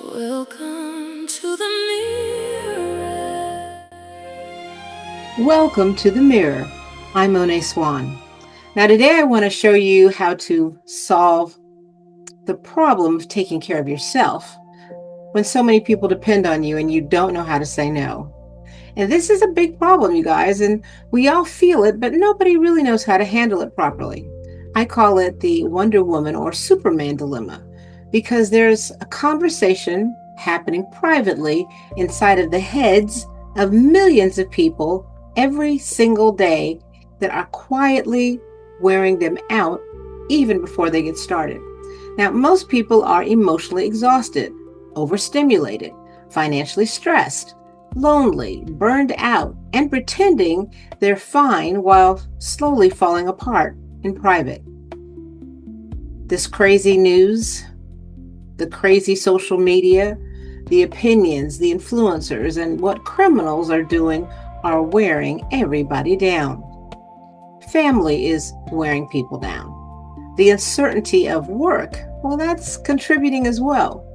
Welcome to the mirror. Welcome to the mirror. I'm Moné Swann. Now, today I want to show you how to solve the problem of taking care of yourself when so many people depend on you and you don't know how to say no. And this is a big problem, you guys, and we all feel it, but nobody really knows how to handle it properly. I call it the Wonder Woman or Superman dilemma because there's a conversation happening privately inside of the heads of millions of people every single day that are quietly wearing them out even before they get started. Now, most people are emotionally exhausted, overstimulated, financially stressed, lonely, burned out, and pretending they're fine while slowly falling apart in private. This crazy news, the crazy social media, the opinions, the influencers, and what criminals are doing are wearing everybody down. Family is wearing people down. The uncertainty of work, well, that's contributing as well.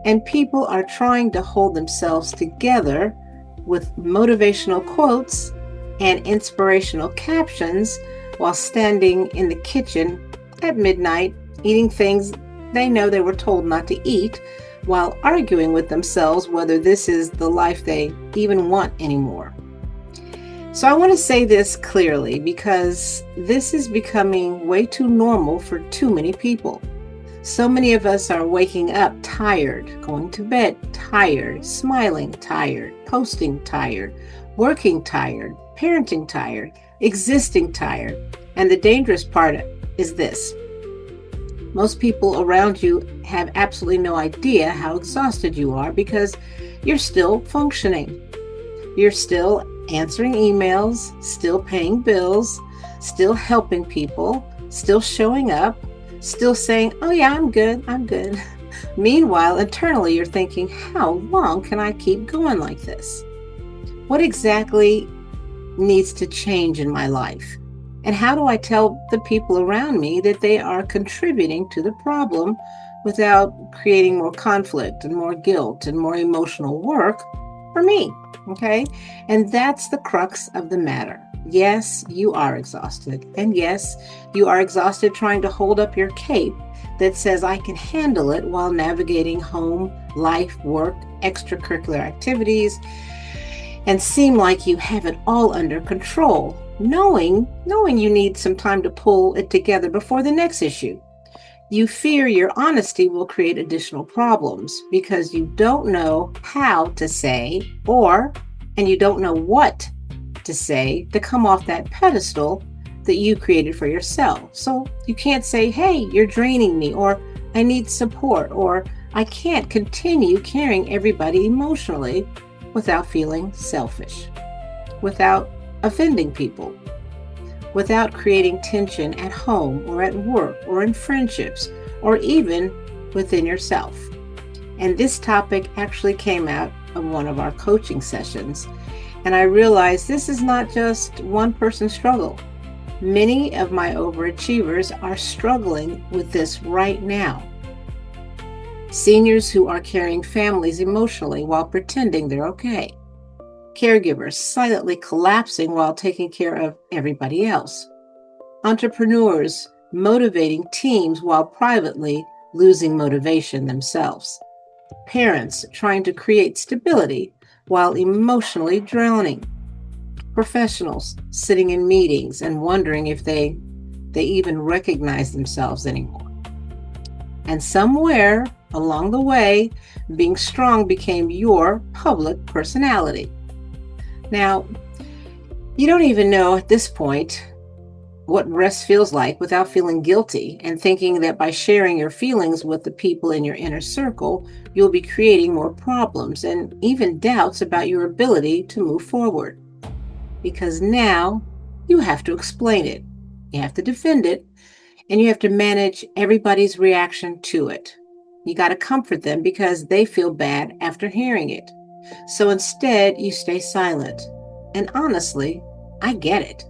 And people are trying to hold themselves together with motivational quotes and inspirational captions while standing in the kitchen at midnight eating things they know they were told not to eat, while arguing with themselves whether this is the life they even want anymore. So I want to say this clearly because this is becoming way too normal for too many people. So many of us are waking up tired, going to bed tired, smiling tired, posting tired, working tired, parenting tired, existing tired. And the dangerous part is this. Most people around you have absolutely no idea how exhausted you are because you're still functioning. You're still answering emails, still paying bills, still helping people, still showing up, still saying, oh yeah, I'm good. Meanwhile, internally, you're thinking, how long can I keep going like this? What exactly needs to change in my life? And how do I tell the people around me that they are contributing to the problem without creating more conflict and more guilt and more emotional work for me? Okay. And that's the crux of the matter. Yes, you are exhausted. And yes, you are exhausted trying to hold up your cape that says I can handle it while navigating home, life, work, extracurricular activities, and seem like you have it all under control, knowing you need some time to pull it together before the next issue. You fear your honesty will create additional problems because you don't know how to say and you don't know what to say to come off that pedestal that you created for yourself. So you can't say, hey, you're draining me, or I need support, or I can't continue carrying everybody emotionally without feeling selfish, without offending people, without creating tension at home or at work or in friendships or even within yourself. And this topic actually came out of one of our coaching sessions. And I realized this is not just one person's struggle. Many of my overachievers are struggling with this right now. Seniors who are carrying families emotionally while pretending they're okay. Caregivers silently collapsing while taking care of everybody else. Entrepreneurs motivating teams while privately losing motivation themselves. Parents trying to create stability while emotionally drowning. Professionals sitting in meetings and wondering if they even recognize themselves anymore. And somewhere along the way, being strong became your public personality. Now, you don't even know at this point what rest feels like without feeling guilty and thinking that by sharing your feelings with the people in your inner circle, you'll be creating more problems and even doubts about your ability to move forward. Because now you have to explain it, you have to defend it, and you have to manage everybody's reaction to it. You got to comfort them because they feel bad after hearing it. So instead, you stay silent. And honestly, I get it.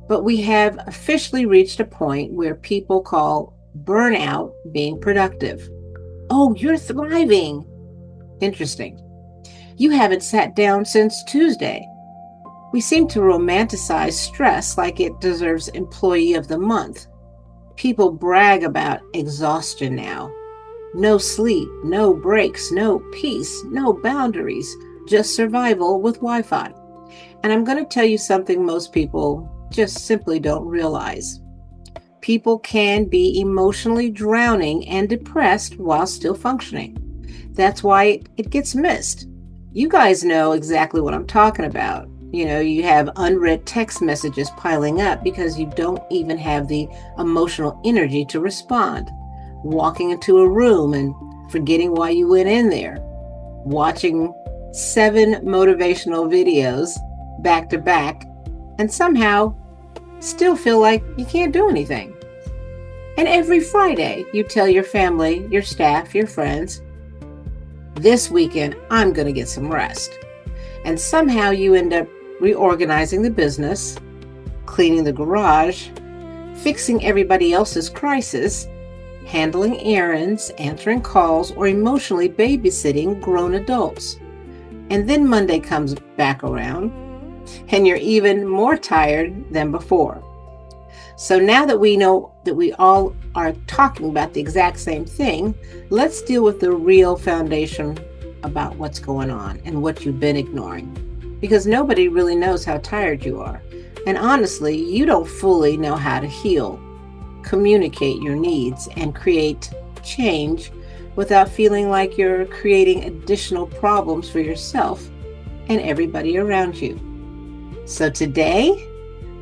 But we have officially reached a point where people call burnout being productive. Oh, you're thriving. Interesting. You haven't sat down since Tuesday. We seem to romanticize stress like it deserves Employee of the Month. People brag about exhaustion now. No sleep, no breaks, no peace, no boundaries, just survival with Wi-Fi. And I'm going to tell you something most people just simply don't realize. People can be emotionally drowning and depressed while still functioning. That's why it gets missed. You guys know exactly what I'm talking about. You have unread text messages piling up because you don't even have the emotional energy to respond. Walking into a room and forgetting why you went in there. Watching 7 motivational videos back to back and somehow still feel like you can't do anything. And every Friday, you tell your family, your staff, your friends, this weekend, I'm going to get some rest. And somehow you end up reorganizing the business, cleaning the garage, fixing everybody else's crisis, handling errands, answering calls, or emotionally babysitting grown adults. And then Monday comes back around, and you're even more tired than before. So now that we know that we all are talking about the exact same thing, let's deal with the real foundation about what's going on and what you've been ignoring. Because nobody really knows how tired you are. And honestly, you don't fully know how to heal, communicate your needs, and create change without feeling like you're creating additional problems for yourself and everybody around you. So today,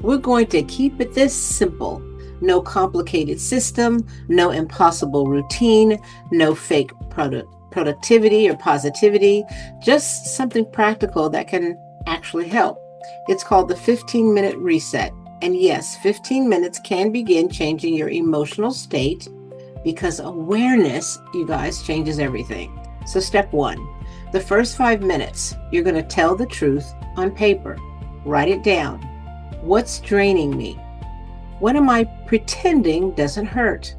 we're going to keep it this simple. No complicated system, no impossible routine, no fake productivity or positivity, just something practical that can actually help. It's called the 15-minute reset. And yes, 15 minutes can begin changing your emotional state because awareness, you guys, changes everything. So step 1, the first 5 minutes, you're going to tell the truth on paper. Write it down. What's draining me? What am I pretending doesn't hurt?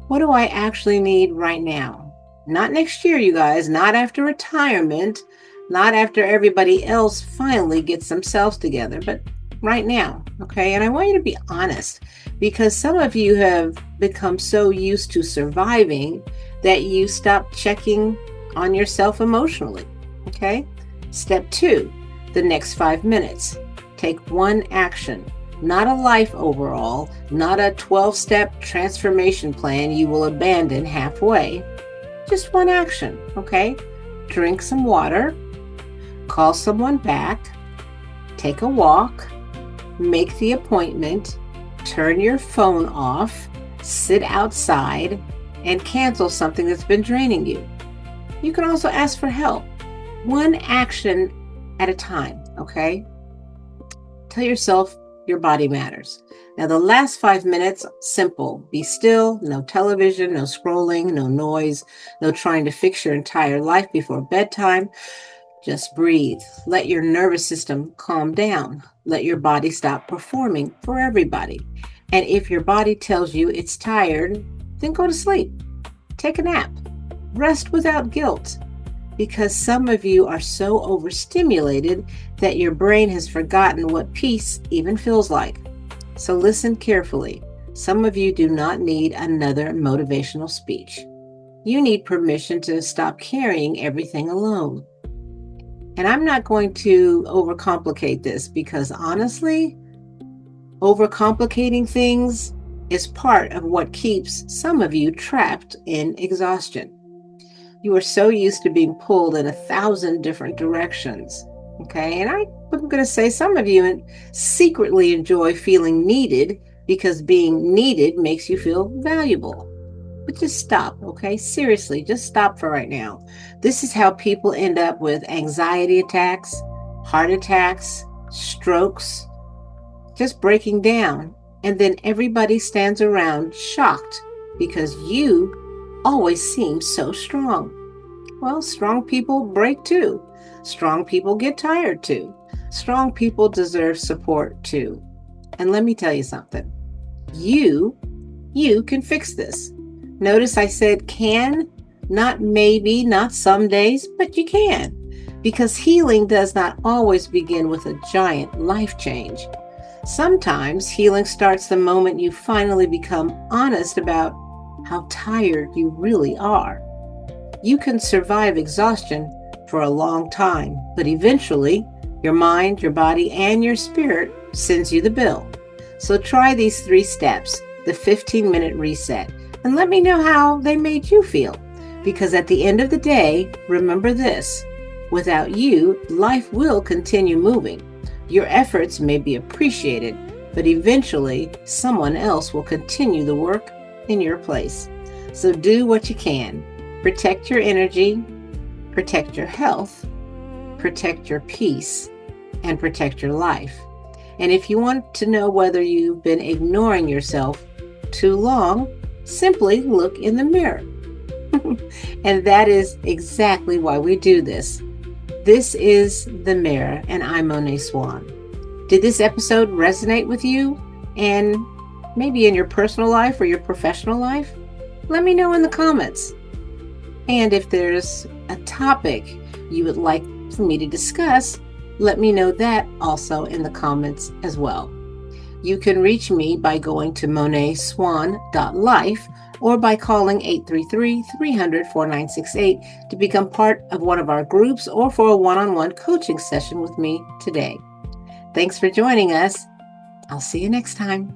What do I actually need right now? Not next year, you guys, not after retirement, not after everybody else finally gets themselves together, but right now, okay? And I want you to be honest because some of you have become so used to surviving that you stop checking on yourself emotionally, okay? Step 2, the next 5 minutes. Take one action, not a life overall, not a 12-step transformation plan you will abandon halfway. Just one action, okay? Drink some water, call someone back, take a walk, make the appointment, turn your phone off, sit outside, and cancel something that's been draining you. You can also ask for help. One action at a time, okay? Tell yourself your body matters. Now, the last 5 minutes, simple. Be still, no television, no scrolling, no noise, no trying to fix your entire life before bedtime. Just breathe. Let your nervous system calm down. Let your body stop performing for everybody. And if your body tells you it's tired, then go to sleep. Take a nap. Rest without guilt. Because some of you are so overstimulated that your brain has forgotten what peace even feels like. So listen carefully. Some of you do not need another motivational speech. You need permission to stop carrying everything alone. And I'm not going to overcomplicate this because honestly, overcomplicating things is part of what keeps some of you trapped in exhaustion. You are so used to being pulled in 1,000 different directions. Okay. And I'm going to say some of you secretly enjoy feeling needed because being needed makes you feel valuable. But just stop. Okay. Seriously, just stop for right now. This is how people end up with anxiety attacks, heart attacks, strokes, just breaking down. And then everybody stands around shocked because you always seem so strong. Well, strong people break too. Strong people get tired too. Strong people deserve support too. And let me tell you something. You can fix this. Notice I said can Not maybe, not some days, but you can. Because healing does not always begin with a giant life change. Sometimes healing starts the moment you finally become honest about how tired you really are. You can survive exhaustion for a long time, but eventually your mind, your body, and your spirit sends you the bill. So try these 3 steps, the 15-minute reset, and let me know how they made you feel. Because at the end of the day, remember this: without you, life will continue moving. Your efforts may be appreciated, but eventually someone else will continue the work in your place. So do what you can. Protect your energy, protect your health, protect your peace, and protect your life. And if you want to know whether you've been ignoring yourself too long, simply look in the mirror. And that is exactly why we do this. This is The Mirror, and I'm Moné Swann. Did this episode resonate with you? And maybe in your personal life or your professional life? Let me know in the comments. And if there's a topic you would like for me to discuss, let me know that also in the comments as well. You can reach me by going to moneswann.life or by calling 833-300-4968 to become part of one of our groups or for a one-on-one coaching session with me today. Thanks for joining us. I'll see you next time.